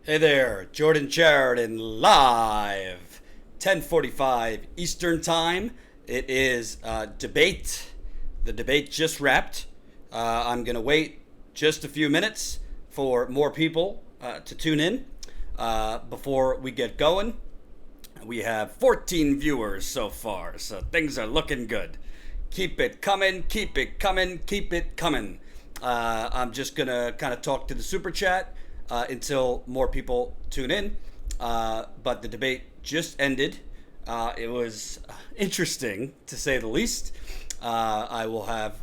Hey there, Jordan Sheridan live, 10:45 Eastern Time. It is debate. The debate just wrapped. I'm gonna wait just a few minutes for more people to tune in before we get going. We have 14 viewers so far, so things are looking good. Keep it coming, keep it coming, keep it coming. I'm just gonna kind of talk to the super chat until more people tune in. But the debate just ended. It was interesting to say the least. I will have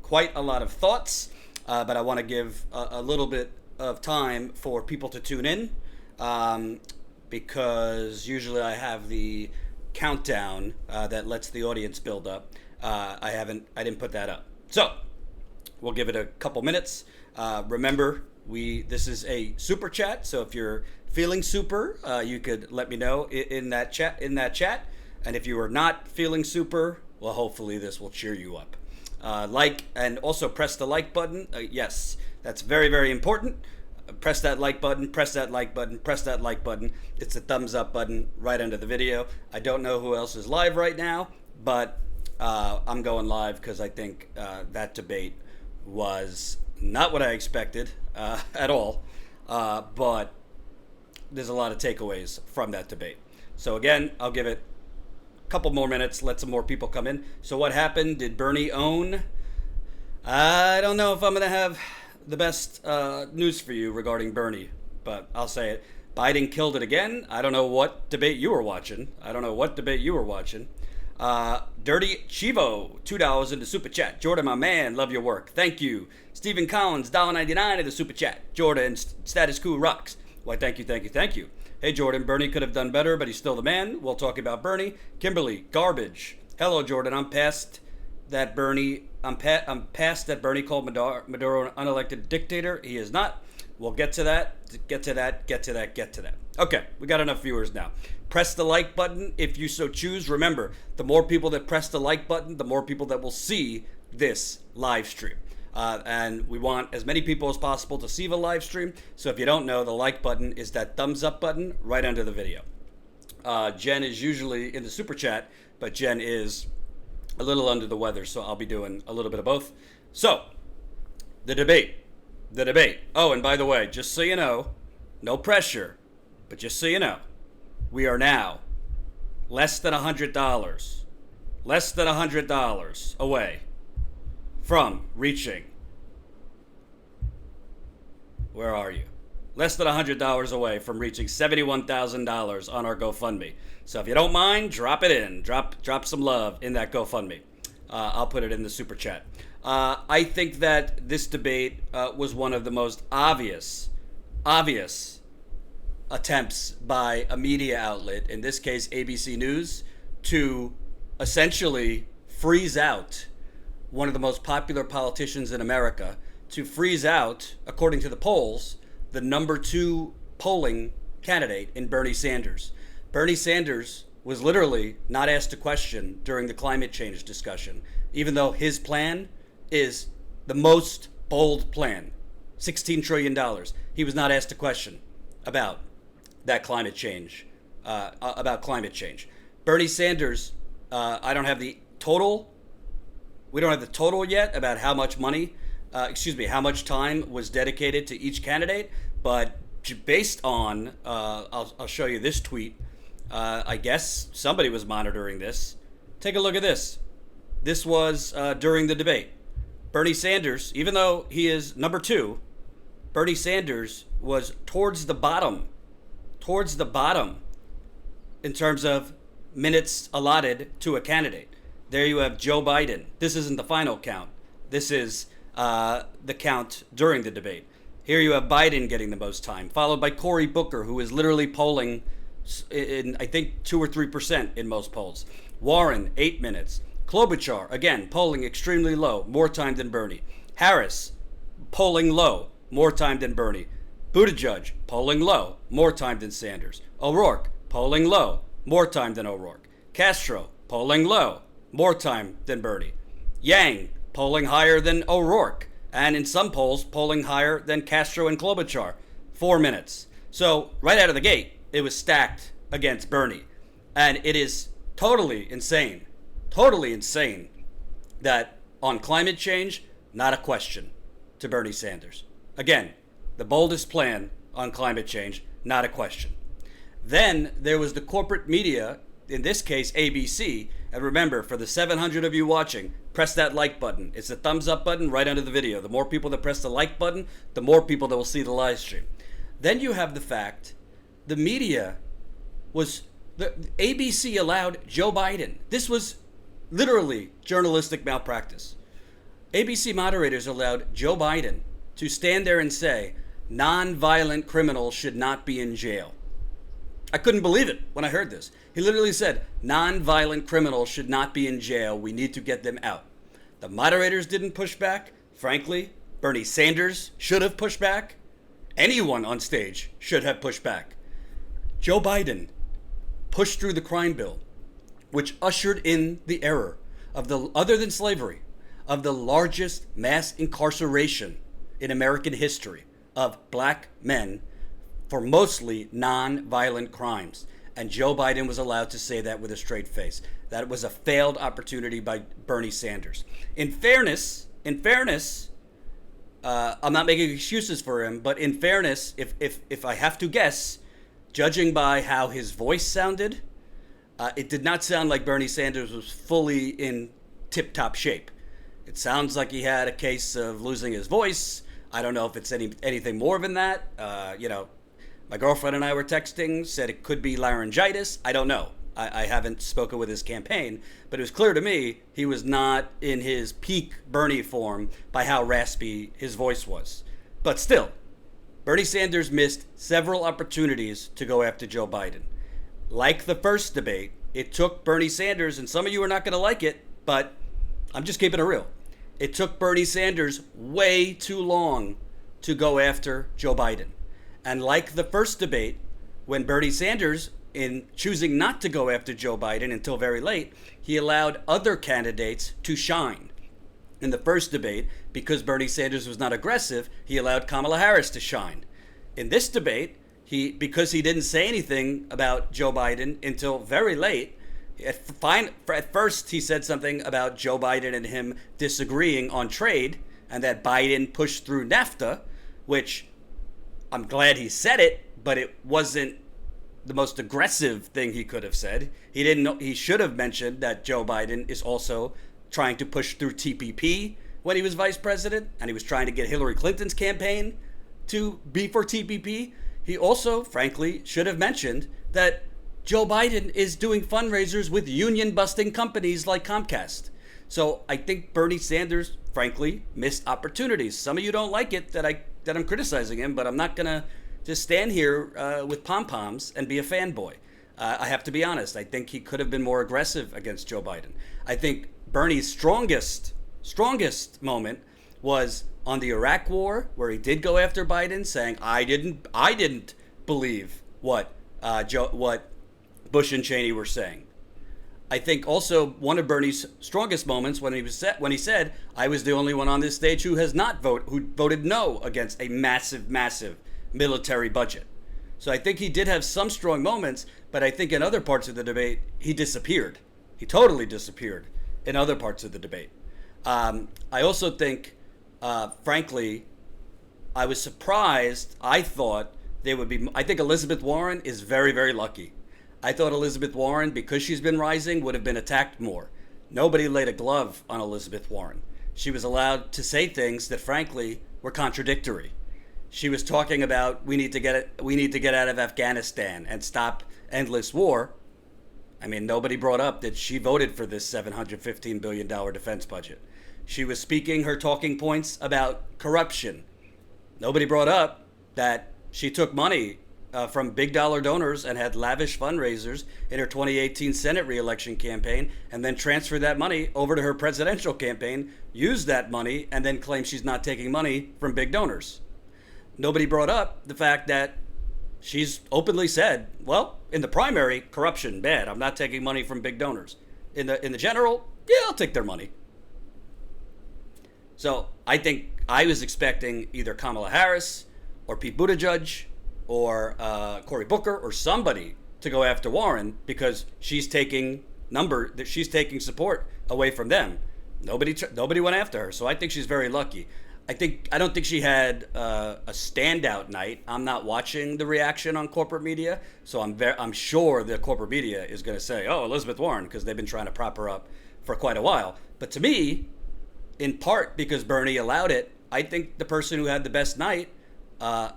quite a lot of thoughts, but I want to give a little bit of time for people to tune in because usually I have the countdown that lets the audience build up. I didn't put that up. So we'll give it a couple minutes. Remember, this is a super chat, so if you're feeling super, you could let me know in that chat. And if you are not feeling super, well, hopefully this will cheer you up. Like and also press the like button. Yes, that's very, very important. Press that like button, press that like button, press that like button. It's a thumbs up button right under the video. I don't know who else is live right now, but I'm going live because I think that debate was not what I expected at all, but there's a lot of takeaways from that debate. So again, I'll give it a couple more minutes, let some more people come in. So what happened? Did Bernie own? I don't know if I'm going to have the best news for you regarding Bernie, but I'll say it. Biden killed it again. I don't know what debate you were watching. Dirty Chivo, $2 in the super chat. Jordan, my man, love your work. Thank you. Stephen Collins, $1.99 in the super chat. Jordan, status quo rocks. Why, thank you. Hey, Jordan, Bernie could have done better, but he's still the man. We'll talk about Bernie. Kimberly, garbage. Hello, Jordan. I'm past that Bernie called Maduro an unelected dictator. He is not. We'll get to that. Okay, we got enough viewers now. Press the like button if you so choose. Remember, the more people that press the like button, the more people that will see this live stream. And we want as many people as possible to see the live stream. So if you don't know, the like button is that thumbs up button right under the video. Jen is usually in the super chat, but Jen is a little under the weather, so I'll be doing a little bit of both. So, the debate. Oh, and by the way, just so you know, no pressure, but just so you know, we are now less than $100 away from reaching, where are you? Less than $100 away from reaching $71,000 on our GoFundMe. So if you don't mind, drop it in. Drop some love in that GoFundMe. I'll put it in the super chat. I think that this debate was one of the most obvious attempts by a media outlet, in this case ABC News, to essentially freeze out one of the most popular politicians in America, to freeze out, according to the polls, the number 2 polling candidate in Bernie Sanders. Bernie Sanders was literally not asked a question during the climate change discussion, even though his plan is the most bold plan, $16 trillion. He was not asked a question about that climate change, Bernie Sanders, I don't have the total. We don't have the total yet about how much money, how much time was dedicated to each candidate, but based on, I'll show you this tweet. I guess somebody was monitoring this. Take a look at this. This was during the debate. Bernie Sanders, even though he is number 2, Bernie Sanders was towards the bottom in terms of minutes allotted to a candidate. There you have Joe Biden. This isn't the final count. This is the count during the debate. Here you have Biden getting the most time, followed by Cory Booker, who is literally polling in, I think, 2 or 3% in most polls. Warren, 8 minutes. Klobuchar, again, polling extremely low, more time than Bernie. Harris, polling low, more time than Bernie. Buttigieg, polling low, more time than Sanders. O'Rourke, polling low, more time than O'Rourke. Castro, polling low, more time than Bernie. Yang, polling higher than O'Rourke, and in some polls, polling higher than Castro and Klobuchar. 4 minutes. So right out of the gate, it was stacked against Bernie. And it is totally insane that on climate change, not a question to Bernie Sanders. Again, the boldest plan on climate change, not a question. Then there was the corporate media, in this case ABC. And remember, for the 700 of you watching, press that like button. It's the thumbs up button right under the video. The more people that press the like button, the more people that will see the live stream. Then you have the fact the media the ABC allowed Joe Biden. This was literally journalistic malpractice. ABC moderators allowed Joe Biden to stand there and say, non-violent criminals should not be in jail. I couldn't believe it when I heard this. He literally said, non-violent criminals should not be in jail. We need to get them out. The moderators didn't push back. Frankly, Bernie Sanders should have pushed back. Anyone on stage should have pushed back. Joe Biden pushed through the crime bill, which ushered in the era of other than slavery, of the largest mass incarceration in American history of black men for mostly non-violent crimes. And Joe Biden was allowed to say that with a straight face. That was a failed opportunity by Bernie Sanders. In fairness, I'm not making excuses for him, but in fairness, if I have to guess, judging by how his voice sounded, it did not sound like Bernie Sanders was fully in tip-top shape. It sounds like he had a case of losing his voice. I don't know if it's anything more than that. My girlfriend and I were texting, said it could be laryngitis. I don't know. I haven't spoken with his campaign, but it was clear to me he was not in his peak Bernie form by how raspy his voice was. But still, Bernie Sanders missed several opportunities to go after Joe Biden. Like the first debate, it took Bernie Sanders, and some of you are not going to like it, but I'm just keeping it real. It took Bernie Sanders way too long to go after Joe Biden. And like the first debate, when Bernie Sanders, in choosing not to go after Joe Biden until very late, he allowed other candidates to shine. In the first debate, because Bernie Sanders was not aggressive, he allowed Kamala Harris to shine. In this debate, because he didn't say anything about Joe Biden until very late, at first he said something about Joe Biden and him disagreeing on trade, and that Biden pushed through NAFTA, which I'm glad he said it, but it wasn't the most aggressive thing he could have said. He didn't know. He should have mentioned that Joe Biden is also trying to push through TPP when he was vice president, and he was trying to get Hillary Clinton's campaign to be for TPP. He also, frankly, should have mentioned that Joe Biden is doing fundraisers with union-busting companies like Comcast. So I think Bernie Sanders, frankly, missed opportunities. Some of you don't like it that I'm criticizing him, but I'm not gonna just stand here with pom-poms and be a fanboy. I have to be honest. I think he could have been more aggressive against Joe Biden. I think Bernie's strongest moment was on the Iraq War, where he did go after Biden, saying, "I didn't believe what Bush and Cheney were saying." I think also one of Bernie's strongest moments when he said, "I was the only one on this stage who voted no against a massive military budget." So I think he did have some strong moments, but I think in other parts of the debate he disappeared. He totally disappeared in other parts of the debate. I also think, frankly, I was surprised. I think Elizabeth Warren is very, very lucky. I thought Elizabeth Warren, because she's been rising, would have been attacked more. Nobody laid a glove on Elizabeth Warren. She was allowed to say things that, frankly, were contradictory. She was talking about we need to get out of Afghanistan and stop endless war. I mean, nobody brought up that she voted for this $715 billion defense budget. She was speaking her talking points about corruption. Nobody brought up that she took money from big dollar donors and had lavish fundraisers in her 2018 Senate re-election campaign, and then transferred that money over to her presidential campaign, used that money, and then claimed she's not taking money from big donors. Nobody brought up the fact that she's openly said, well, in the primary, corruption, bad. I'm not taking money from big donors. In the general, yeah, I'll take their money. So I think I was expecting either Kamala Harris or Pete Buttigieg or Cory Booker or somebody to go after Warren because she's taking support away from them. Nobody went after her, so I think she's very lucky. I don't think she had a standout night. I'm not watching the reaction on corporate media, so I'm sure the corporate media is going to say, "Oh, Elizabeth Warren," because they've been trying to prop her up for quite a while. But to me, in part because Bernie allowed it, I think the person who had the best night. I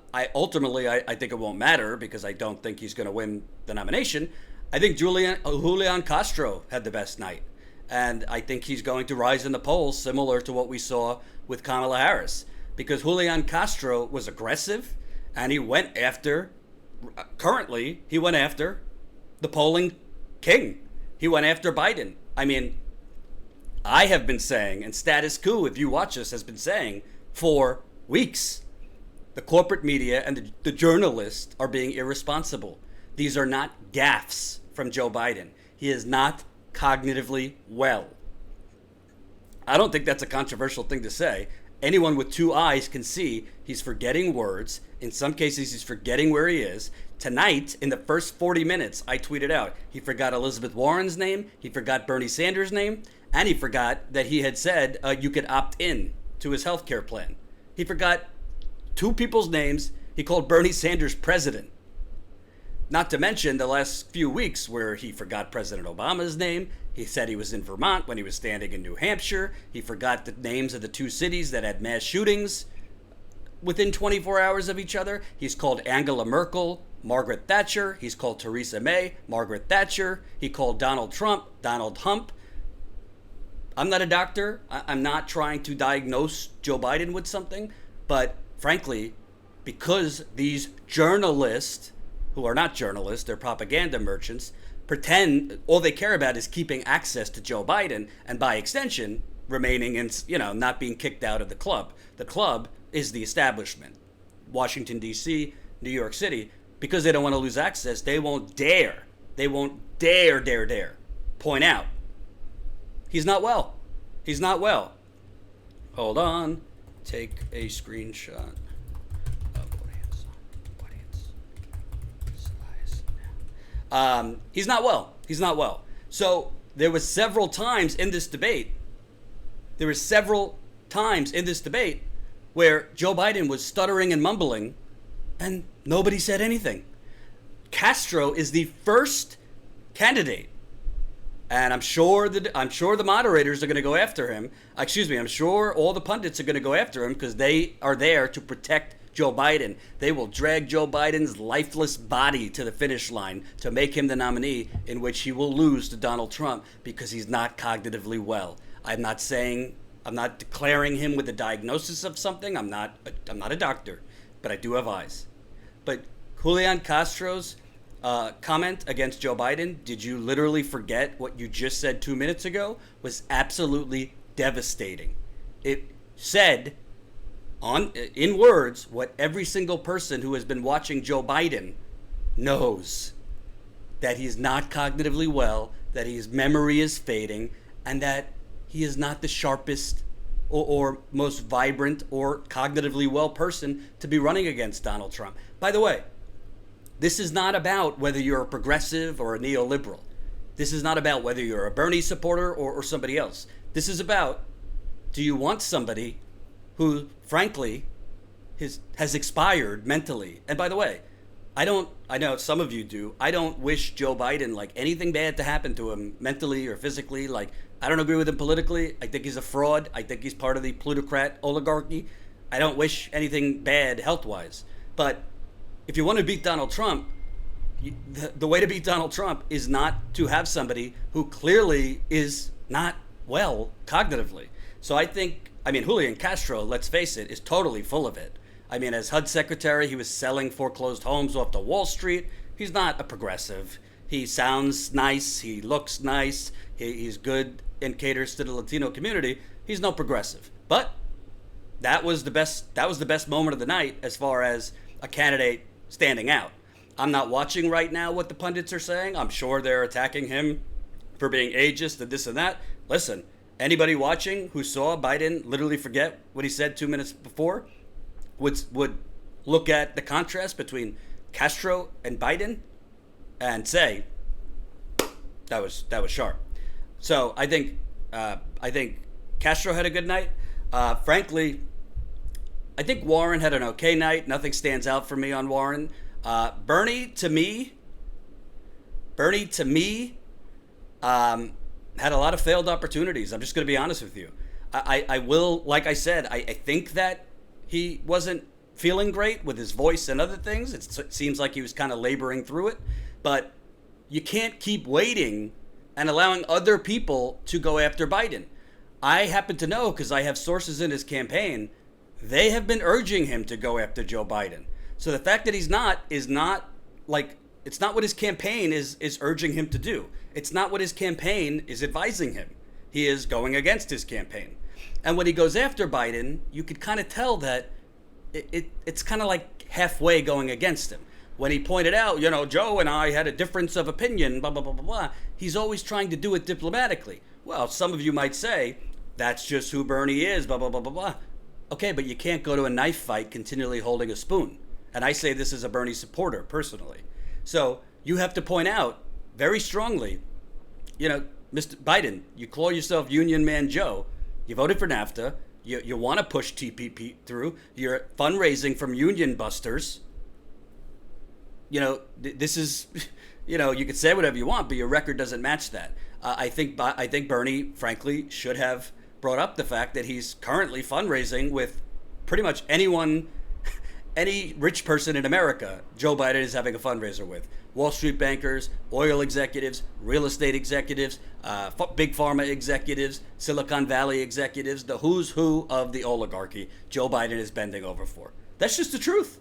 think it won't matter because I don't think he's going to win the nomination. I think Julian Castro had the best night. And I think he's going to rise in the polls similar to what we saw with Kamala Harris. Because Julian Castro was aggressive and he went after the polling king. He went after Biden. I mean, I have been saying, and Status Coup, if you watch this, has been saying for weeks, the corporate media and the journalists are being irresponsible. These are not gaffes from Joe Biden. He is not cognitively well. I don't think that's a controversial thing to say. Anyone with two eyes can see he's forgetting words. In some cases, he's forgetting where he is. Tonight, in the first 40 minutes, I tweeted out, he forgot Elizabeth Warren's name, he forgot Bernie Sanders' name, and he forgot that he had said you could opt in to his health care plan. He forgot two people's names. He called Bernie Sanders president. Not to mention the last few weeks where he forgot President Obama's name. He said he was in Vermont when he was standing in New Hampshire. He forgot the names of the two cities that had mass shootings within 24 hours of each other. He's called Angela Merkel Margaret Thatcher. He's called Theresa May Margaret Thatcher. He called Donald Trump Donald Hump. I'm not a doctor. I'm not trying to diagnose Joe Biden with something. But frankly, because these journalists, who are not journalists, they're propaganda merchants, pretend all they care about is keeping access to Joe Biden and by extension remaining in, not being kicked out of the club. The club is the establishment. Washington, D.C., New York City, because they don't want to lose access, they won't dare point out he's not well. He's not well. Hold on. Take a screenshot of audience size. He's not well. He's not well. So there was several times in this debate where Joe Biden was stuttering and mumbling and nobody said anything. Castro is the first candidate. And I'm sure the moderators are going to go after him. I'm sure all the pundits are going to go after him because they are there to protect Joe Biden. They will drag Joe Biden's lifeless body to the finish line to make him the nominee, in which he will lose to Donald Trump because he's not cognitively well. I'm not declaring him with a diagnosis of something. I'm not a doctor, but I do have eyes. But Julian Castro's comment against Joe Biden, did you literally forget what you just said 2 minutes ago, was absolutely devastating. It said in words what every single person who has been watching Joe Biden knows, that he is not cognitively well, that his memory is fading, and that he is not the sharpest or most vibrant or cognitively well person to be running against Donald Trump. By the way, this is not about whether you're a progressive or a neoliberal. This is not about whether you're a Bernie supporter or somebody else. This is about, do you want somebody who, frankly, has expired mentally? And by the way, I know some of you do. I don't wish Joe Biden like anything bad to happen to him mentally or physically. Like, I don't agree with him politically. I think he's a fraud. I think he's part of the plutocrat oligarchy. I don't wish anything bad health-wise. But if you want to beat Donald Trump, the way to beat Donald Trump is not to have somebody who clearly is not well cognitively. So Julian Castro, let's face it, is totally full of it. As HUD secretary, he was selling foreclosed homes off the Wall Street. He's not a progressive. He sounds nice. He looks nice. He's good and caters to the Latino community. He's no progressive. But that was the best moment of the night as far as a candidate standing out. I'm not watching right now what the pundits are saying. I'm sure they're attacking him for being ageist and this and that. Listen, anybody watching who saw Biden literally forget what he said 2 minutes before would look at the contrast between Castro and Biden and say that was sharp. So I think Castro had a good night. Frankly, I think Warren had an okay night. Nothing stands out for me on Warren. Bernie to me had a lot of failed opportunities. I'm just going to be honest with you. I will, like I said, I think that he wasn't feeling great with his voice and other things. It seems like he was kind of laboring through it. But you can't keep waiting and allowing other people to go after Biden. I happen to know, because I have sources in his campaign, they have been urging him to go after Joe Biden. So the fact that he's not is not like, it's not what his campaign is urging him to do. It's not what his campaign is advising him. He is going against his campaign. And when he goes after Biden, you could kind of tell that it's kind of like halfway going against him. When he pointed out, Joe and I had a difference of opinion, blah, blah, blah, blah, blah, he's always trying to do it diplomatically. Well, some of you might say, that's just who Bernie is, blah, blah, blah, blah, blah. Okay, but you can't go to a knife fight continually holding a spoon. And I say this as a Bernie supporter, personally. So you have to point out very strongly, Mr. Biden, you call yourself Union Man Joe. You voted for NAFTA. You want to push TPP through. You're fundraising from union busters. This is, you can say whatever you want, but your record doesn't match that. I think Bernie, frankly, should have brought up the fact that he's currently fundraising with pretty much anyone, any rich person in America, Joe Biden is having a fundraiser with. Wall Street bankers, oil executives, real estate executives, big pharma executives, Silicon Valley executives, the who's who of the oligarchy, Joe Biden is bending over for. That's just the truth.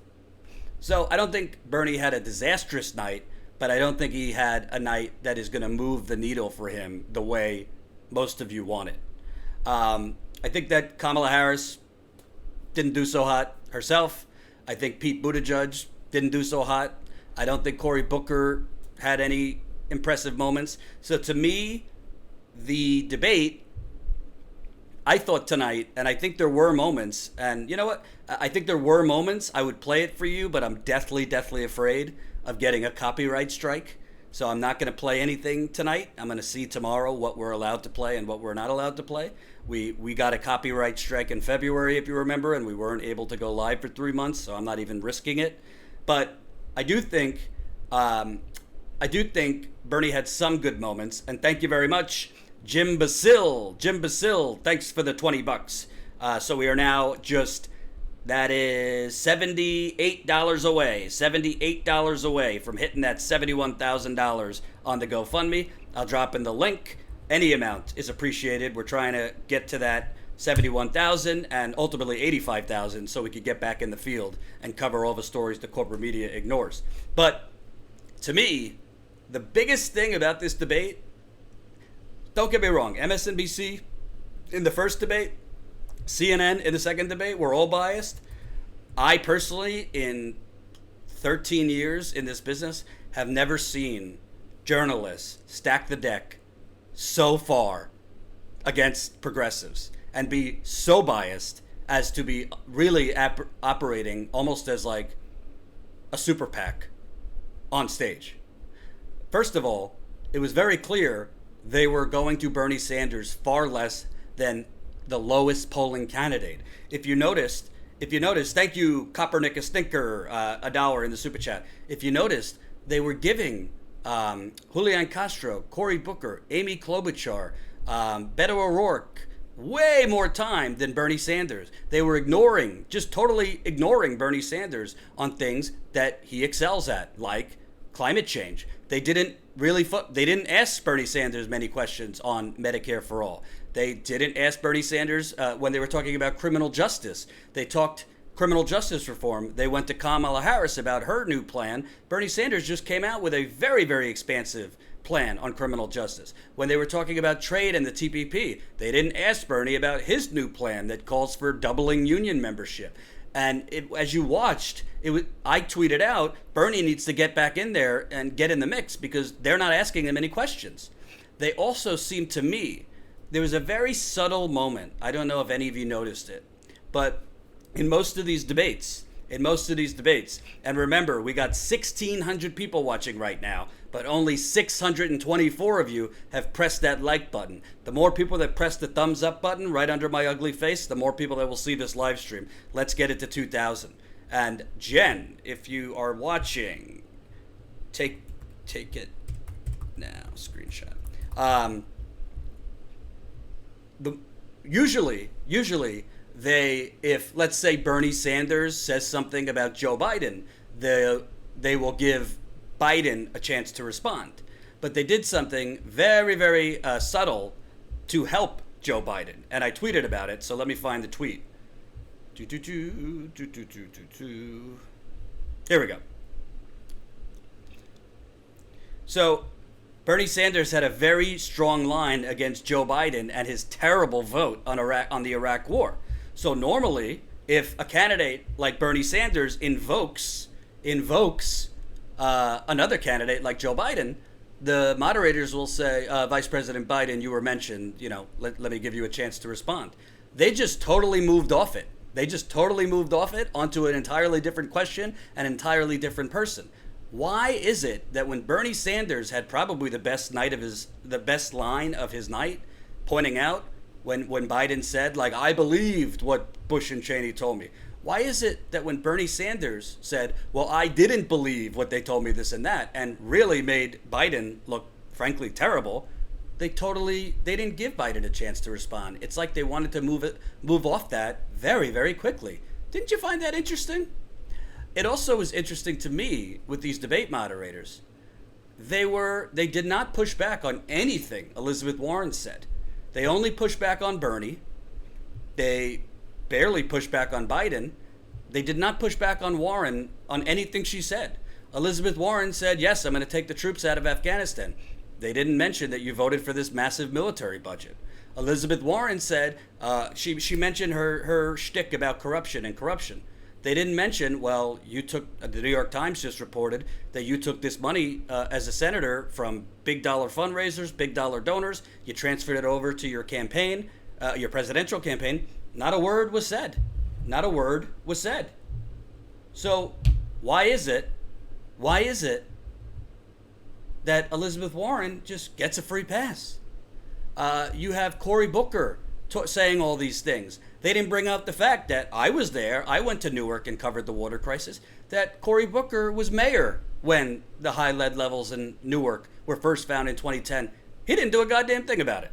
So I don't think Bernie had a disastrous night, but I don't think he had a night that is going to move the needle for him the way most of you want it. I think that Kamala Harris didn't do so hot herself. I think Pete Buttigieg didn't do so hot. I don't think Cory Booker had any impressive moments. So to me, the debate, I thought tonight, and I think there were moments, and you know what? I think there were moments. I would play it for you, but I'm deathly afraid of getting a copyright strike. So I'm not going to play anything tonight. I'm going to see tomorrow what we're allowed to play and what we're not allowed to play. We got a copyright strike in February, if you remember, and we weren't able to go live for 3 months, so I'm not even risking it. But I do think Bernie had some good moments, and thank you very much, Jim Basil. Jim Basil, thanks for the $20. So we are now that is $78 away from hitting that $71,000 on the GoFundMe. I'll drop in the link. Any amount is appreciated. We're trying to get to that 71,000 and ultimately 85,000 so we could get back in the field and cover all the stories the corporate media ignores. But to me, the biggest thing about this debate, don't get me wrong, MSNBC in the first debate, CNN in the second debate, we're all biased. I personally, in 13 years in this business, have never seen journalists stack the deck so far against progressives and be so biased as to be really operating almost as like a super PAC on stage. First of all, it was very clear they were going to Bernie Sanders far less than the lowest polling candidate. If you noticed, thank you, Copernic a Stinker, $1 in the super chat. If you noticed, they were giving Julian Castro, Cory Booker, Amy Klobuchar, Beto O'Rourke way more time than Bernie Sanders. They were just totally ignoring Bernie Sanders on things that he excels at, like climate change. They didn't ask Bernie Sanders many questions on Medicare for all. They didn't ask Bernie Sanders when they were talking about criminal justice. They talked criminal justice reform. They went to Kamala Harris about her new plan. Bernie Sanders just came out with a very, very expansive plan on criminal justice. When they were talking about trade and the TPP, they didn't ask Bernie about his new plan that calls for doubling union membership. And as you watched, I tweeted out, Bernie needs to get back in there and get in the mix because they're not asking him any questions. They also seemed to me, there was a very subtle moment. I don't know if any of you noticed it, but in most of these debates, in most of these debates. And remember, we got 1,600 people watching right now, but only 624 of you have pressed that like button. The more people that press the thumbs up button right under my ugly face, the more people that will see this live stream. Let's get it to 2,000. And Jen, if you are watching, take it now, screenshot. Usually if let's say Bernie Sanders says something about Joe Biden, they will give Biden a chance to respond. But they did something very, very subtle to help Joe Biden. And I tweeted about it, so let me find the tweet. Here we go. So Bernie Sanders had a very strong line against Joe Biden and his terrible vote on the Iraq War. So normally, if a candidate like Bernie Sanders invokes another candidate like Joe Biden, the moderators will say, Vice President Biden, you were mentioned, let me give you a chance to respond. They just totally moved off it. Onto an entirely different question, an entirely different person. Why is it that when Bernie Sanders had probably the best line of his night, pointing out when Biden said, like, I believed what Bush and Cheney told me. Why is it that when Bernie Sanders said, well, I didn't believe what they told me this and that, and really made Biden look, frankly, terrible, they didn't give Biden a chance to respond. It's like they wanted to move off that very, very quickly. Didn't you find that interesting? It also was interesting to me with these debate moderators. They did not push back on anything Elizabeth Warren said. They only pushed back on Bernie. They barely pushed back on Biden. They did not push back on Warren on anything she said. Elizabeth Warren said, yes, I'm going to take the troops out of Afghanistan. They didn't mention that you voted for this massive military budget. Elizabeth Warren said, she mentioned her shtick about corruption. They didn't mention, well, the New York Times just reported that you took this money as a senator from big dollar fundraisers, big dollar donors. You transferred it over to your campaign, your presidential campaign. Not a word was said. So why is it that Elizabeth Warren just gets a free pass? You have Cory Booker saying all these things. They didn't bring up the fact that I was there. I went to Newark and covered the water crisis. That Cory Booker was mayor when the high lead levels in Newark were first found in 2010. He didn't do a goddamn thing about it.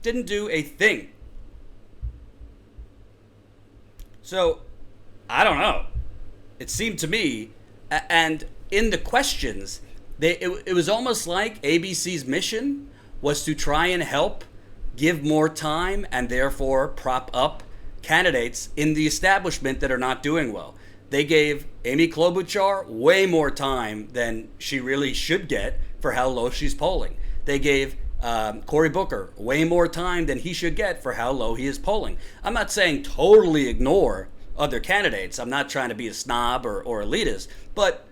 Didn't do a thing. So, I don't know. It seemed to me, and in the questions, it was almost like ABC's mission was to try and help give more time and therefore prop up candidates in the establishment that are not doing well. They gave Amy Klobuchar way more time than she really should get for how low she's polling. They gave Cory Booker way more time than he should get for how low he is polling. I'm not saying totally ignore other candidates. I'm not trying to be a snob or elitist. But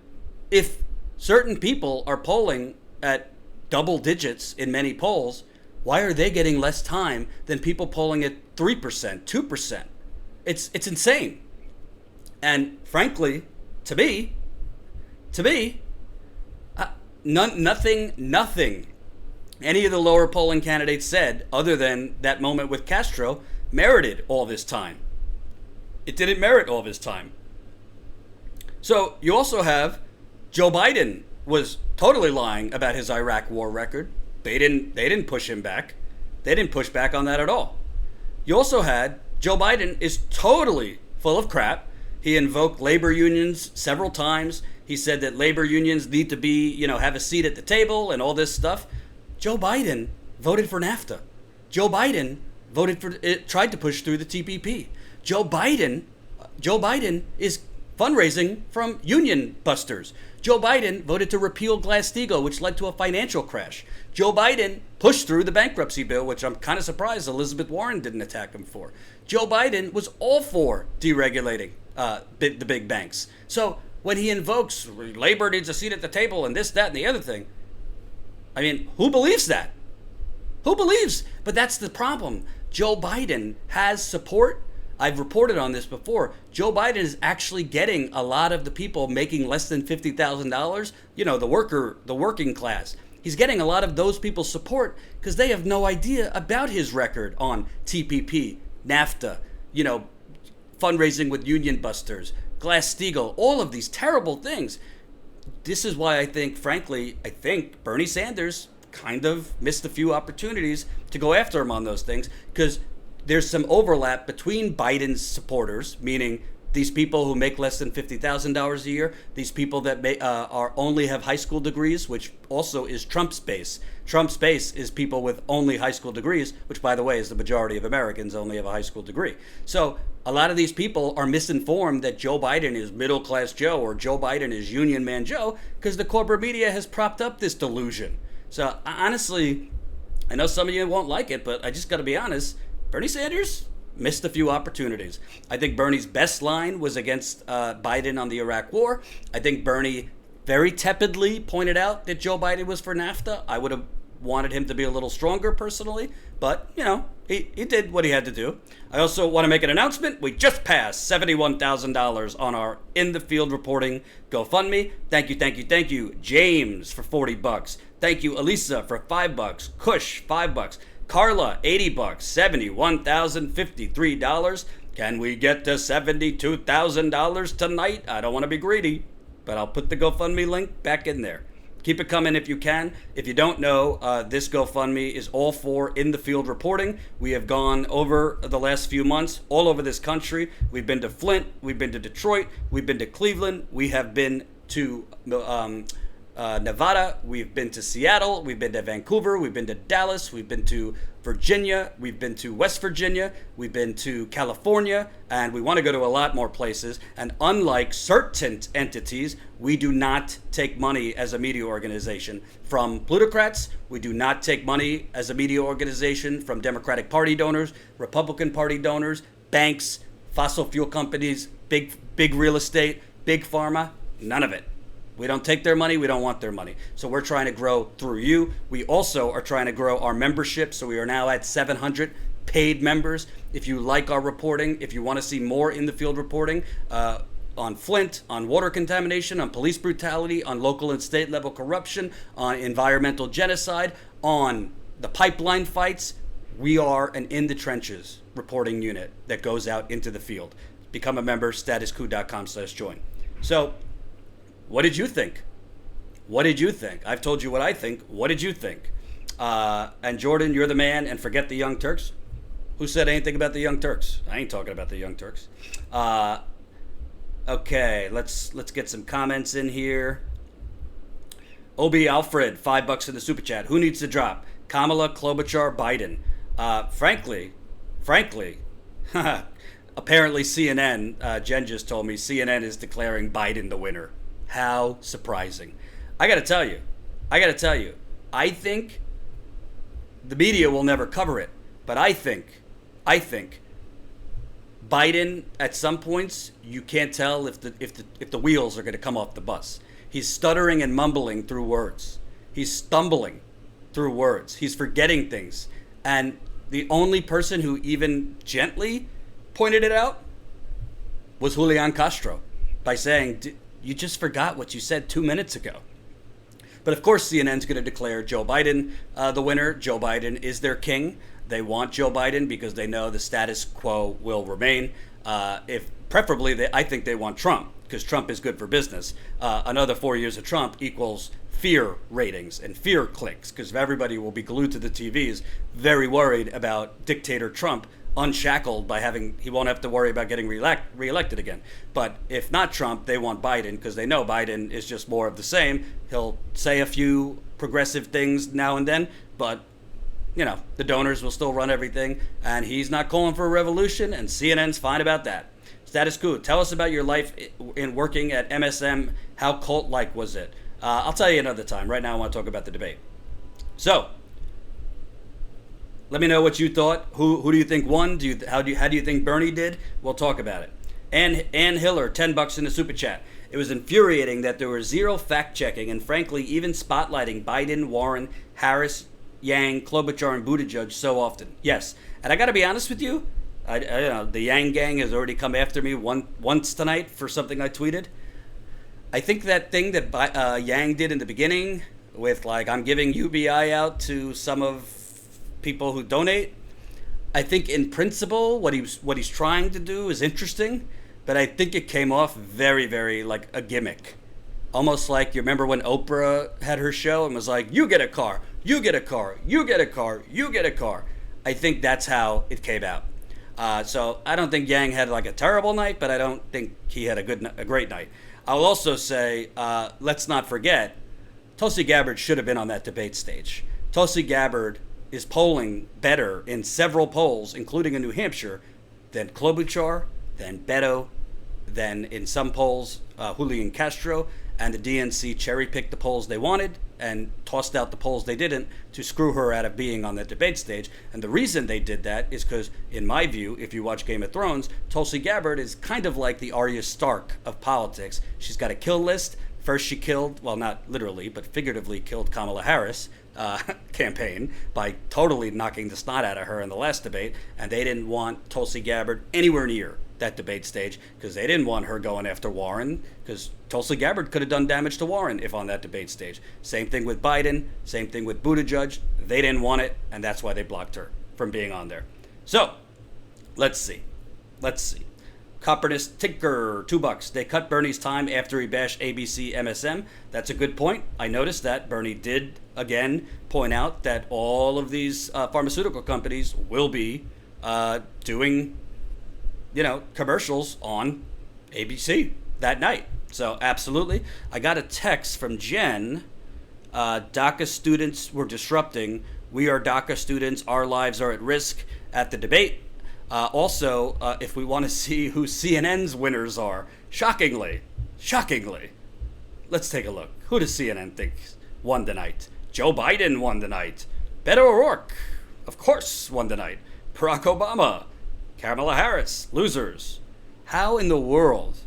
if certain people are polling at double digits in many polls, why are they getting less time than people polling at 3%, 2%? It's insane. And frankly, to me, nothing any of the lower polling candidates said, other than that moment with Castro, merited all this time. It didn't merit all this time. So you also have Joe Biden was totally lying about his Iraq war record. They didn't push him back. They didn't push back on that at all. You also had Joe Biden is totally full of crap. He invoked labor unions several times. He said that labor unions need to be, have a seat at the table and all this stuff. Joe Biden voted for NAFTA. Joe Biden tried to push through the TPP. Joe Biden is fundraising from union busters. Joe Biden voted to repeal Glass-Steagall, which led to a financial crash. Joe Biden pushed through the bankruptcy bill, which I'm kind of surprised Elizabeth Warren didn't attack him for. Joe Biden was all for deregulating the big banks. So when he invokes labor needs a seat at the table and this, that, and the other thing, I mean, who believes that? Who believes? But that's the problem. Joe Biden has support I've reported on this before. Joe Biden is actually getting a lot of the people making less than $50,000, the working class. He's getting a lot of those people's support because they have no idea about his record on TPP, NAFTA, fundraising with union busters, Glass-Steagall, all of these terrible things. This is why I think Bernie Sanders kind of missed a few opportunities to go after him on those things, because there's some overlap between Biden's supporters, meaning these people who make less than $50,000 a year, these people that only have high school degrees, which also is Trump's base. Trump's base is people with only high school degrees, which, by the way, is the majority of Americans only have a high school degree. So a lot of these people are misinformed that Joe Biden is middle-class Joe or Joe Biden is Union Man Joe, because the corporate media has propped up this delusion. So honestly, I know some of you won't like it, but I just got to be honest, Bernie Sanders missed a few opportunities. I think Bernie's best line was against Biden on the Iraq War. I think Bernie very tepidly pointed out that Joe Biden was for NAFTA. I would have wanted him to be a little stronger personally, but he did what he had to do. I also want to make an announcement. We just passed $71,000 on our In the Field Reporting GoFundMe. Thank you, James, for $40. Thank you, Elisa, for $5. Kush, $5. Carla, $80, $71,053. Can we get to $72,000 tonight? I don't want to be greedy, but I'll put the GoFundMe link back in there. Keep it coming if you can. If you don't know, this GoFundMe is all for In the Field Reporting. We have gone over the last few months all over this country. We've been to Flint, we've been to Detroit, we've been to Cleveland, we have been to Nevada, we've been to Seattle, we've been to Vancouver, we've been to Dallas, we've been to Virginia, we've been to West Virginia, we've been to California, and we want to go to a lot more places. And unlike certain entities, we do not take money as a media organization from plutocrats. We do not take money as a media organization from Democratic Party donors, Republican Party donors, banks, fossil fuel companies, big real estate, big pharma, none of it. We don't take their money. We don't want their money. So we're trying to grow through you. We also are trying to grow our membership. So we are now at 700 paid members. If you like our reporting, if you want to see more in the field reporting on Flint, on water contamination, on police brutality, on local and state level corruption, on environmental genocide, on the pipeline fights, we are an in the trenches reporting unit that goes out into the field. Become a member, statuscoup.com/join. So, what did you think? What did you think? I've told you what I think. What did you think? And Jordan, you're the man, and forget the Young Turks. Who said anything about the Young Turks? I ain't talking about the Young Turks. Okay, let's get some comments in here. Obi Alfred, $5 in the super chat. Who needs to drop? Kamala, Klobuchar, Biden. Frankly, apparently CNN, Jen just told me CNN is declaring Biden the winner. How surprising. I got to tell you, I think the media will never cover it, but I think Biden, at some points, you can't tell if the wheels are going to come off the bus. He's stuttering and mumbling through words. He's stumbling through words. He's forgetting things. And the only person who even gently pointed it out was Julian Castro by saying, you just forgot what you said 2 minutes ago. But of course, CNN's going to declare Joe Biden the winner. Joe Biden is their king. They want Joe Biden because they know the status quo will remain. Preferably, I think they want Trump because Trump is good for business. Another 4 years of Trump equals fear ratings and fear clicks because everybody will be glued to the TVs, very worried about dictator Trump unshackled by he won't have to worry about getting reelected again. But if not Trump, they want Biden because they know Biden is just more of the same. He'll say a few progressive things now and then, but the donors will still run everything, and he's not calling for a revolution, and CNN's fine about that. Status Coup, tell us about your life in working at MSM. How cult-like was it? I'll tell you another time. Right now I want to talk about the debate. So, let me know what you thought. Who do you think won? How do you think Bernie did? We'll talk about it. Ann Hiller, $10 in the super chat. It was infuriating that there was zero fact-checking and frankly even spotlighting Biden, Warren, Harris, Yang, Klobuchar, and Buttigieg so often. Yes, and I got to be honest with you, You know, the Yang gang has already come after me once tonight for something I tweeted. I think that thing that Yang did in the beginning with like I'm giving UBI out to some of people who donate. I think in principle what he's trying to do is interesting, but I think it came off very very like a gimmick. Almost like you remember when Oprah had her show and was like, "You get a car, you get a car, you get a car, you get a car." I think that's how it came out. So I don't think Yang had like a terrible night, but I don't think he had a great night. I'll also say, let's not forget, Tulsi Gabbard should have been on that debate stage. Tulsi Gabbard is polling better in several polls, including in New Hampshire, than Klobuchar, than Beto, than in some polls, Julian Castro, and the DNC cherry-picked the polls they wanted and tossed out the polls they didn't to screw her out of being on the debate stage. And the reason they did that is because, in my view, if you watch Game of Thrones, Tulsi Gabbard is kind of like the Arya Stark of politics. She's got a kill list. First she killed, well, not literally, but figuratively killed Kamala Harris campaign by totally knocking the snot out of her in the last debate. And they didn't want Tulsi Gabbard anywhere near that debate stage because they didn't want her going after Warren, because Tulsi Gabbard could have done damage to Warren if on that debate stage. Same thing with Biden, same thing with Buttigieg. They didn't want it, and that's why they blocked her from being on there. So, let's see. Copperness Tinker, $2. They cut Bernie's time after he bashed ABC MSM. That's a good point. I noticed that. Bernie did, again, point out that all of these pharmaceutical companies will be doing commercials on ABC that night. So absolutely. I got a text from Jen. DACA students were disrupting. We are DACA students. Our lives are at risk at the debate. Also, if we want to see who CNN's winners are, shockingly, let's take a look. Who does CNN think won the night? Joe Biden won the night. Beto O'Rourke, of course, won the night. Barack Obama, Kamala Harris, losers. How in the world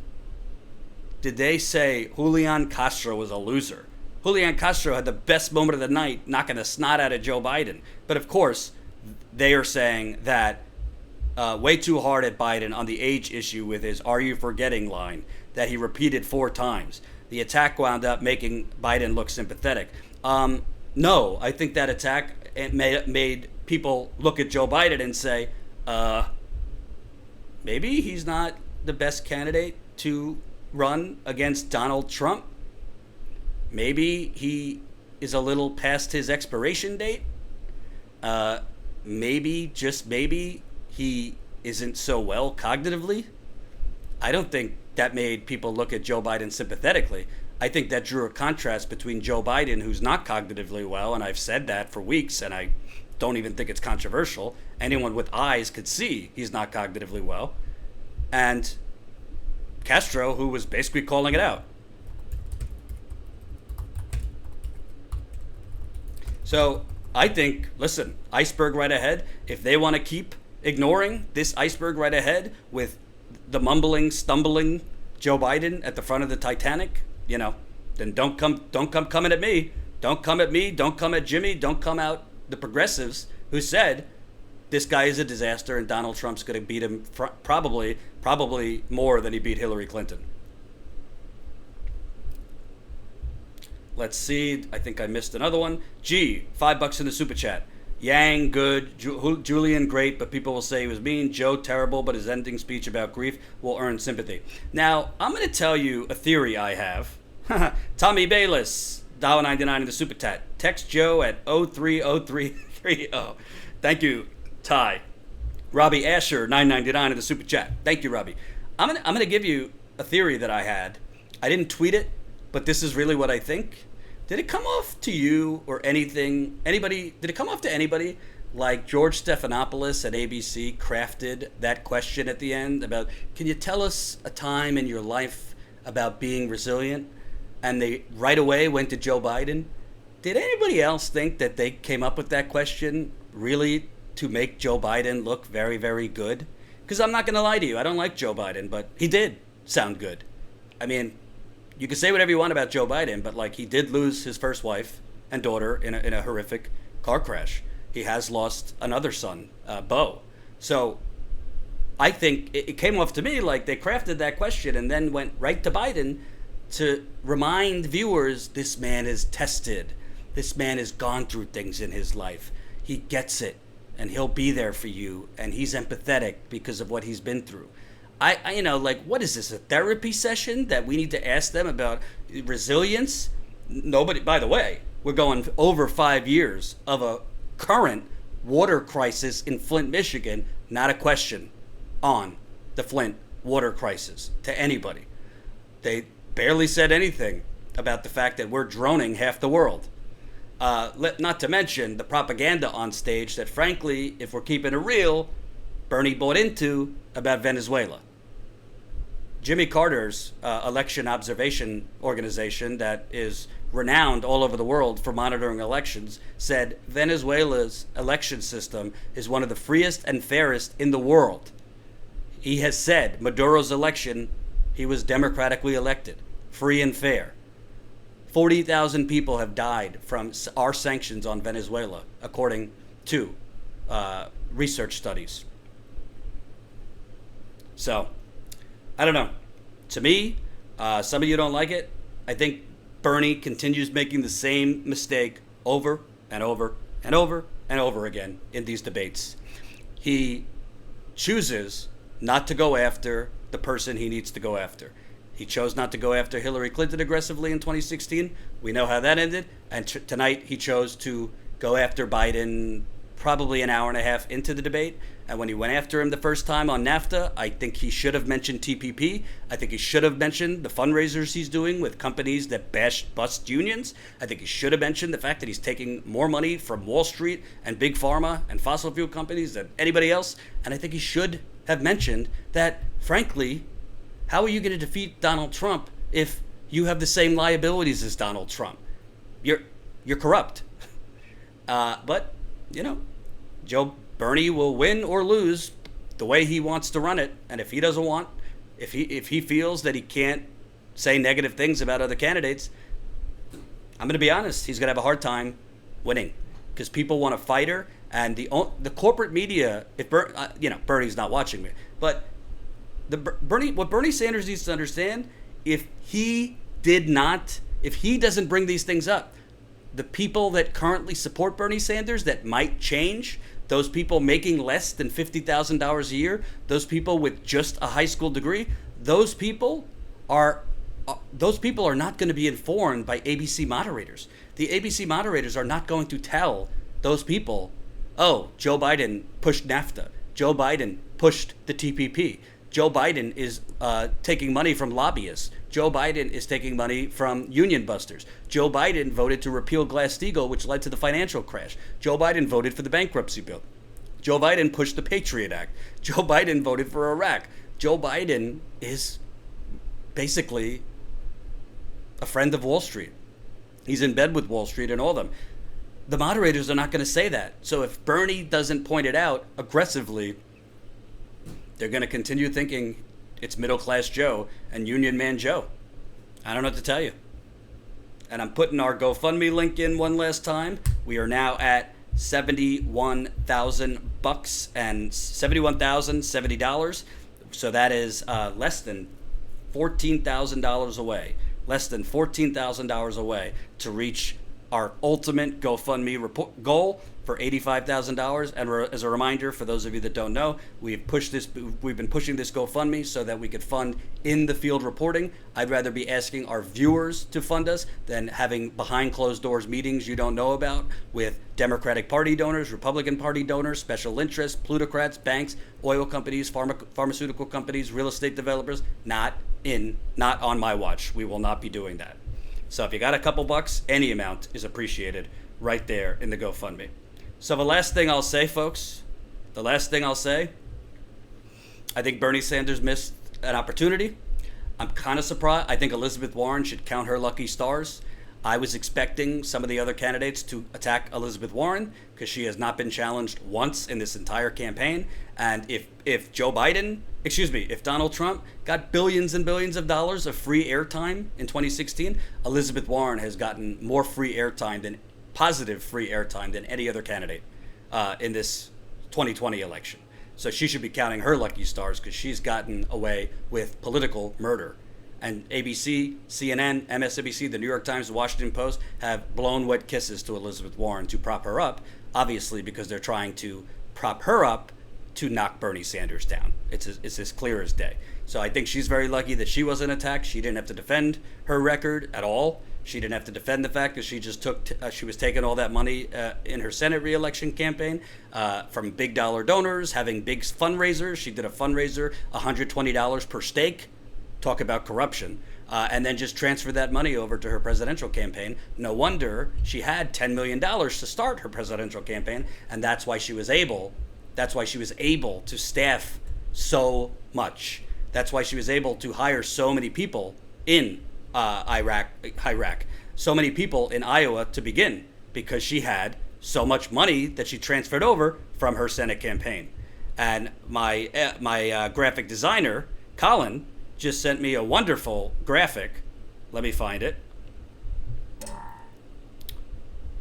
did they say Julian Castro was a loser? Julian Castro had the best moment of the night, knocking the snot out of Joe Biden. But of course, they are saying that way too hard at Biden on the age issue with his "Are you forgetting?" line that he repeated 4 times. The attack wound up making Biden look sympathetic. No, I think that attack made people look at Joe Biden and say, maybe he's not the best candidate to run against Donald Trump. Maybe he is a little past his expiration date. Maybe, just maybe, he isn't so well cognitively. I don't think that made people look at Joe Biden sympathetically. I think that drew a contrast between Joe Biden, who's not cognitively well, and I've said that for weeks, and I don't even think it's controversial. Anyone with eyes could see he's not cognitively well. And Castro, who was basically calling it out. So I think, listen, iceberg right ahead. If they want to keep ignoring this iceberg right ahead with the mumbling, stumbling Joe Biden at the front of the Titanic, then don't come coming at me. Don't come at me. Don't come at Jimmy. Don't come out the progressives who said this guy is a disaster and Donald Trump's going to beat him probably more than he beat Hillary Clinton. Let's see. I think I missed another one. G, $5 in the super chat. Yang, good. Julian, great, but people will say he was mean. Joe, terrible, but his ending speech about grief will earn sympathy. Now, I'm going to tell you a theory I have. Tommy Bayless, $1.99 in the super chat. Text Joe at 030330. Thank you, Ty. Robbie Asher, $9.99 in the super chat. Thank you, Robbie. I'm gonna give you a theory that I had. I didn't tweet it, but this is really what I think. Did it come off to you or anybody? Did it come off to anybody like George Stephanopoulos at ABC crafted that question at the end about, can you tell us a time in your life about being resilient? And they right away went to Joe Biden. Did anybody else think that they came up with that question really to make Joe Biden look very, very good? Because I'm not going to lie to you, I don't like Joe Biden, but he did sound good. I mean, you can say whatever you want about Joe Biden, but he did lose his first wife and daughter in a horrific car crash. He has lost another son, Bo. So I think it came off to me like they crafted that question and then went right to Biden to remind viewers, this man is tested. This man has gone through things in his life. He gets it, and he'll be there for you, and he's empathetic because of what he's been through. I like, what is this, a therapy session that we need to ask them about resilience? Nobody, by the way, we're going over 5 years of a current water crisis in Flint, Michigan. Not a question on the Flint water crisis to anybody. They barely said anything about the fact that we're droning half the world. Not to mention the propaganda on stage that, frankly, if we're keeping it real, Bernie bought into about Venezuela. Jimmy Carter's election observation organization that is renowned all over the world for monitoring elections said Venezuela's election system is one of the freest and fairest in the world. He has said Maduro's election, he was democratically elected, free and fair. 40,000 people have died from our sanctions on Venezuela, according to research studies. So, I don't know. To me, some of you don't like it. I think Bernie continues making the same mistake over and over and over and over again in these debates. He chooses not to go after the person he needs to go after. He chose not to go after Hillary Clinton aggressively in 2016. We know how that ended. And tonight he chose to go after Biden probably an hour and a half into the debate. And when he went after him the first time on NAFTA, I think he should have mentioned TPP. I think he should have mentioned the fundraisers he's doing with companies that bust unions. I think he should have mentioned the fact that he's taking more money from Wall Street and big pharma and fossil fuel companies than anybody else. And I think he should have mentioned that, frankly, how are you going to defeat Donald Trump if you have the same liabilities as Donald Trump? You're corrupt. But, Bernie will win or lose the way he wants to run it. And if he doesn't want, if he feels that he can't say negative things about other candidates, I'm going to be honest, he's going to have a hard time winning because people want a fighter. And the corporate media, if Bernie's not watching me, but what Bernie Sanders needs to understand, if he doesn't bring these things up, the people that currently support Bernie Sanders that might change, those people making less than $50,000 a year, those people with just a high school degree, those people are not going to be informed by ABC moderators. The ABC moderators are not going to tell those people, oh, Joe Biden pushed NAFTA. Joe Biden pushed the TPP. Joe Biden is taking money from lobbyists. Joe Biden is taking money from union busters. Joe Biden voted to repeal Glass-Steagall, which led to the financial crash. Joe Biden voted for the bankruptcy bill. Joe Biden pushed the Patriot Act. Joe Biden voted for Iraq. Joe Biden is basically a friend of Wall Street. He's in bed with Wall Street and all of them. The moderators are not going to say that. So if Bernie doesn't point it out aggressively, they're going to continue thinking it's middle-class Joe and union man Joe. I don't know what to tell you. And I'm putting our GoFundMe link in one last time. We are now at $71,000 and $71,070. So that is less than $14,000 away. Less than $14,000 away to reach our ultimate GoFundMe goal for $85,000. And as a reminder, for those of you that don't know, we've been pushing this GoFundMe so that we could fund in the field reporting. I'd rather be asking our viewers to fund us than having behind closed doors meetings you don't know about with Democratic Party donors, Republican Party donors, special interests, plutocrats, banks, oil companies, pharmaceutical companies, real estate developers. Not on my watch. We will not be doing that. So if you got a couple bucks, any amount is appreciated right there in the GoFundMe. So the last thing I'll say, folks, I think Bernie Sanders missed an opportunity. I'm kind of surprised. I think Elizabeth Warren should count her lucky stars. I was expecting some of the other candidates to attack Elizabeth Warren because she has not been challenged once in this entire campaign. And if Donald Trump got billions and billions of dollars of free airtime in 2016, Elizabeth Warren has gotten more free airtime than positive free airtime than any other candidate in this 2020 election. So she should be counting her lucky stars because she's gotten away with political murder. And ABC, CNN, MSNBC, the New York Times, the Washington Post have blown wet kisses to Elizabeth Warren to prop her up, obviously because they're trying to prop her up to knock Bernie Sanders down. It's as clear as day. So I think she's very lucky that she wasn't attacked. She didn't have to defend her record at all. She didn't have to defend the fact that she just took, she was taking all that money in her Senate reelection campaign from big dollar donors, having big fundraisers. She did a fundraiser, $120 per stake. Talk about corruption. And then just transfer that money over to her presidential campaign. No wonder she had $10 million to start her presidential campaign, and that's why she was able to staff so much. That's why she was able to hire so many people in Iraq, so many people in Iowa to begin, because she had so much money that she transferred over from her Senate campaign. And my graphic designer, Colin, just sent me a wonderful graphic. Let me find it.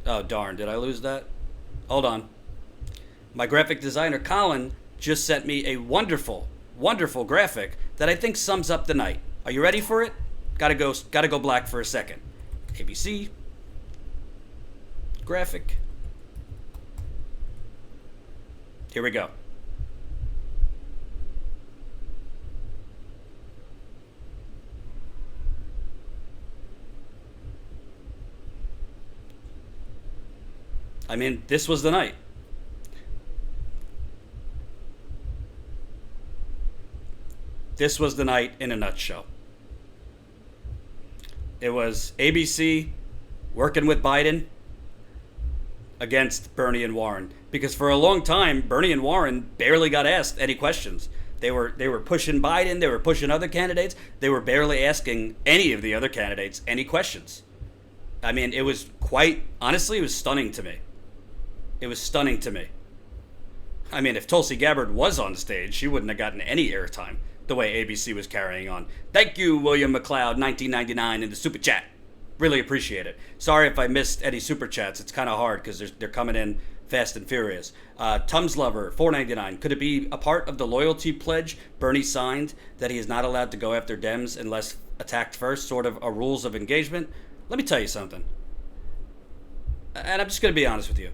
Oh, darn. Did I lose that? Hold on. My graphic designer, Colin, just sent me a wonderful, wonderful graphic that I think sums up the night. Are you ready for it? Gotta go black for a second. ABC. Graphic. Here we go. I mean, this was the night. This was the night in a nutshell. It was ABC working with Biden against Bernie and Warren. Because for a long time, Bernie and Warren barely got asked any questions. They were pushing Biden, they were pushing other candidates. They were barely asking any of the other candidates any questions. I mean, it was honestly, it was stunning to me. It was stunning to me. I mean, if Tulsi Gabbard was on stage, she wouldn't have gotten any airtime the way ABC was carrying on. Thank you, William McLeod, 1999, in the super chat. Really appreciate it. Sorry if I missed any super chats. It's kind of hard because they're coming in fast and furious. Tums Lover, 499. Could it be a part of the loyalty pledge Bernie signed that he is not allowed to go after Dems unless attacked first, sort of a rules of engagement? Let me tell you something. And I'm just going to be honest with you.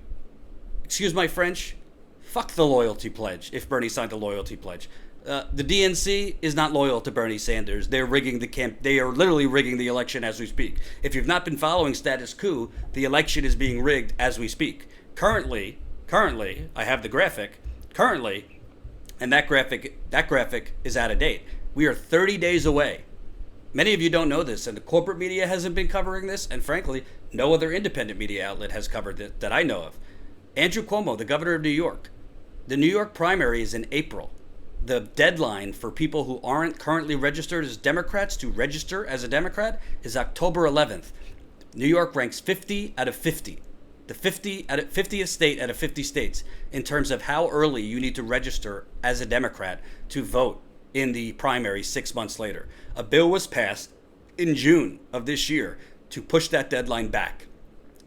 Excuse my French. Fuck the loyalty pledge if Bernie signed the loyalty pledge. The DNC is not loyal to Bernie Sanders. They're rigging the They are literally rigging the election as we speak. If you've not been following status coup, the election is being rigged as we speak. Currently, I have the graphic. Currently, and that graphic is out of date. We are 30 days away. Many of you don't know this, and the corporate media hasn't been covering this, and frankly, no other independent media outlet has covered it that I know of. Andrew Cuomo, the governor of New York. The New York primary is in April. The deadline for people who aren't currently registered as Democrats to register as a Democrat is October 11th. New York ranks 50 out of 50. The 50th state out of 50 states in terms of how early you need to register as a Democrat to vote in the primary 6 months later. A bill was passed in June of this year to push that deadline back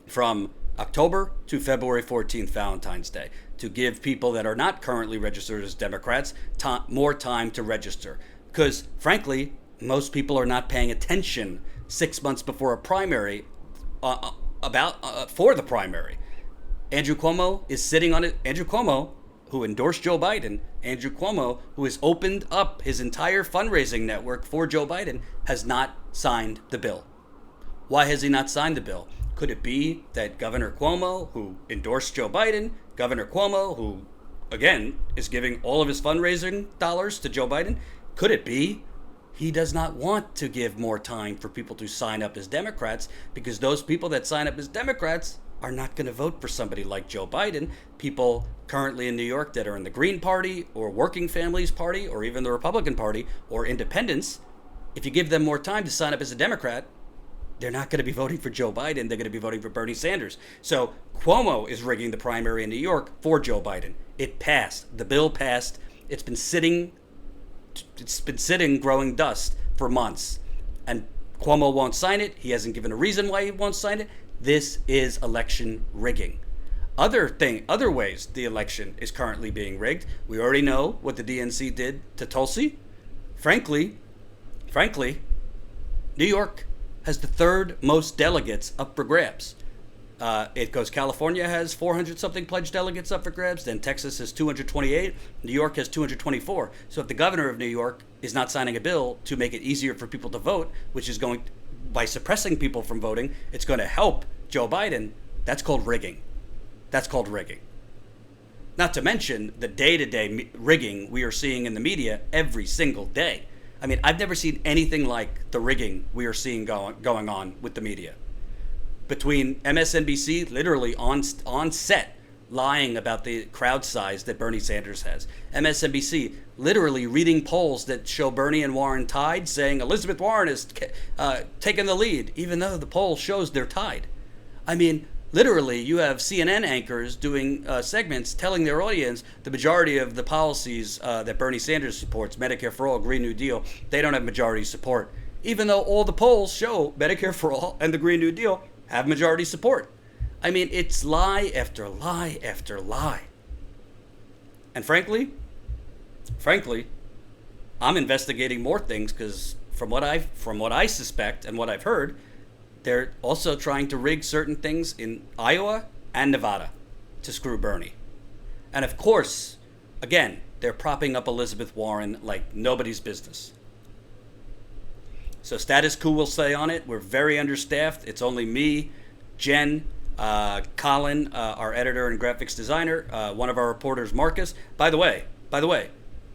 from October to February 14th, Valentine's Day, to give people that are not currently registered as Democrats more time to register. Because, frankly, most people are not paying attention 6 months before a primary for the primary. Andrew Cuomo is sitting on it. Andrew Cuomo, who endorsed Joe Biden, Andrew Cuomo, who has opened up his entire fundraising network for Joe Biden, has not signed the bill. Why has he not signed the bill? Could it be that Governor Cuomo, who endorsed Joe Biden, Governor Cuomo, who, again, is giving all of his fundraising dollars to Joe Biden, could it be he does not want to give more time for people to sign up as Democrats, because those people that sign up as Democrats are not going to vote for somebody like Joe Biden? People currently in New York that are in the Green Party or Working Families Party or even the Republican Party or independents, if you give them more time to sign up as a Democrat, they're not going to be voting for Joe Biden. They're going to be voting for Bernie Sanders. So Cuomo is rigging the primary in New York for Joe Biden. It passed. The bill passed. It's been sitting growing dust for months. And Cuomo won't sign it. He hasn't given a reason why he won't sign it. This is election rigging. Other ways the election is currently being rigged. We already know what the DNC did to Tulsi. Frankly, New York has the third most delegates up for grabs. It goes, California has 400 something pledged delegates up for grabs. Then Texas has 228. New York has 224. So if the governor of New York is not signing a bill to make it easier for people to vote, which is going, by suppressing people from voting, it's going to help Joe Biden. That's called rigging. That's called rigging. Not to mention the day-to-day rigging we are seeing in the media every single day. I mean, I've never seen anything like the rigging we are seeing going on with the media. Between MSNBC literally on set lying about the crowd size that Bernie Sanders has. MSNBC literally reading polls that show Bernie and Warren tied, saying Elizabeth Warren is taking the lead, even though the poll shows they're tied. I mean, literally, you have CNN anchors doing segments telling their audience the majority of the policies that Bernie Sanders supports, Medicare for All, Green New Deal, they don't have majority support, even though all the polls show Medicare for All and the Green New Deal have majority support. I mean, it's lie after lie after lie. And frankly, I'm investigating more things because from what I suspect and what I've heard, they're also trying to rig certain things in Iowa and Nevada to screw Bernie. And of course, again, they're propping up Elizabeth Warren like nobody's business. So status quo will say on it. We're very understaffed. It's only me, Jen, Colin, our editor and graphics designer, one of our reporters, Marcus. By the way,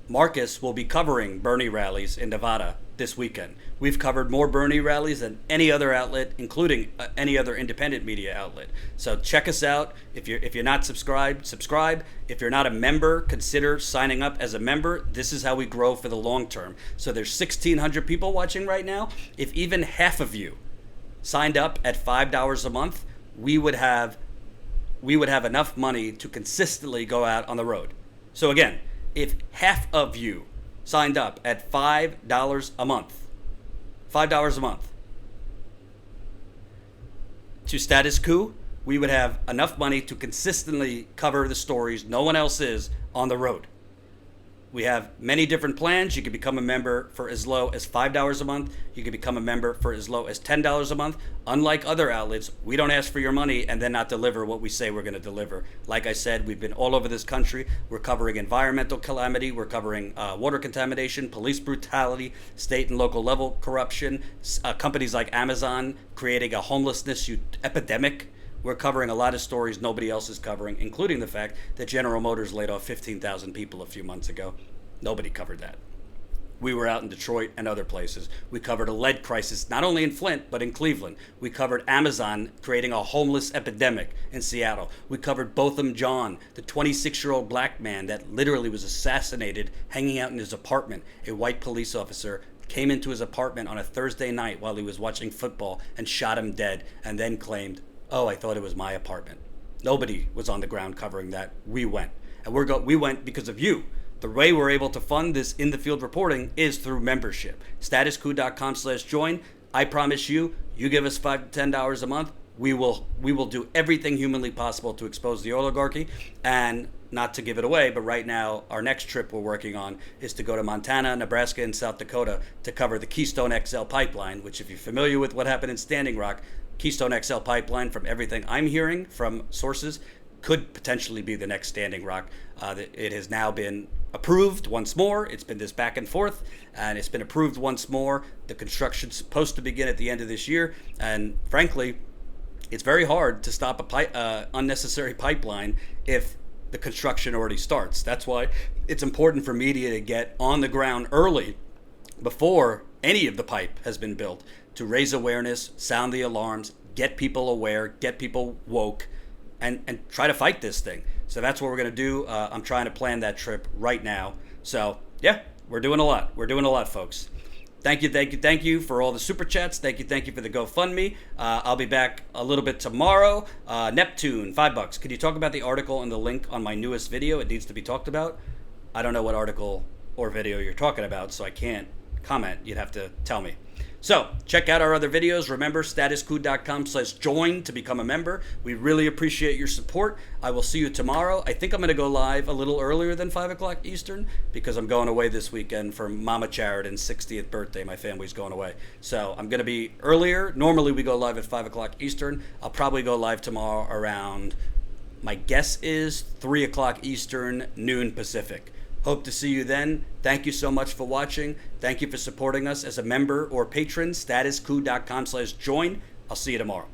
Marcus will be covering Bernie rallies in Nevada this weekend. We've covered more Bernie rallies than any other outlet, including any other independent media outlet. So check us out. If you're not subscribed, subscribe. If you're not a member, consider signing up as a member. This is how we grow for the long term. So there's 1,600 people watching right now. If even half of you signed up at $5 a month, we would have enough money to consistently go out on the road. So again, if half of you signed up at $5 a month to status quo, we would have enough money to consistently cover the stories no one else is on the road. We have many different plans. You can become a member for as low as $5 a month. You can become a member for as low as $10 a month. Unlike other outlets, we don't ask for your money and then not deliver what we say we're going to deliver. Like I said, we've been all over this country. We're covering environmental calamity. We're covering water contamination, police brutality, state and local level corruption, companies like Amazon creating a homelessness epidemic. We're covering a lot of stories nobody else is covering, including the fact that General Motors laid off 15,000 people a few months ago. Nobody covered that. We were out in Detroit and other places. We covered a lead crisis, not only in Flint, but in Cleveland. We covered Amazon creating a homeless epidemic in Seattle. We covered Botham Jean, the 26-year-old black man that literally was assassinated hanging out in his apartment. A white police officer came into his apartment on a Thursday night while he was watching football and shot him dead, and then claimed, "Oh, I thought it was my apartment." Nobody was on the ground covering that. We went. And we went because of you. The way we're able to fund this in-the-field reporting is through membership. Statuscoup.com/join. I promise you, you give us $5 to $10 a month, we will do everything humanly possible to expose the oligarchy. And not to give it away, but right now, our next trip we're working on is to go to Montana, Nebraska, and South Dakota to cover the Keystone XL pipeline, which if you're familiar with what happened in Standing Rock, Keystone XL pipeline, from everything I'm hearing from sources, could potentially be the next Standing Rock. It has now been approved once more. It's been this back and forth, and it's been approved once more. The construction's supposed to begin at the end of this year, and frankly, it's very hard to stop a unnecessary pipeline if the construction already starts. That's why it's important for media to get on the ground early, before any of the pipe has been built, to raise awareness, sound the alarms, get people aware, get people woke, and try to fight this thing. So that's what we're going to do. I'm trying to plan that trip right now. So yeah, we're doing a lot. We're doing a lot, folks. Thank you for all the super chats. Thank you for the GoFundMe. I'll be back a little bit tomorrow. Neptune, $5. Could you talk about the article and the link on my newest video? It needs to be talked about. I don't know what article or video you're talking about, so I can't comment. You'd have to tell me. So check out our other videos. Remember, statuscoup.com/join to become a member. We really appreciate your support. I will see you tomorrow. I think I'm going to go live a little earlier than 5 o'clock Eastern because I'm going away this weekend for Mama Chariton's 60th birthday. My family's going away. So I'm going to be earlier. Normally we go live at 5 o'clock Eastern. I'll probably go live tomorrow around, my guess is 3 o'clock Eastern, noon Pacific. Hope to see you then. Thank you so much for watching. Thank you for supporting us as a member or patron. Statuscoup.com/join. I'll see you tomorrow.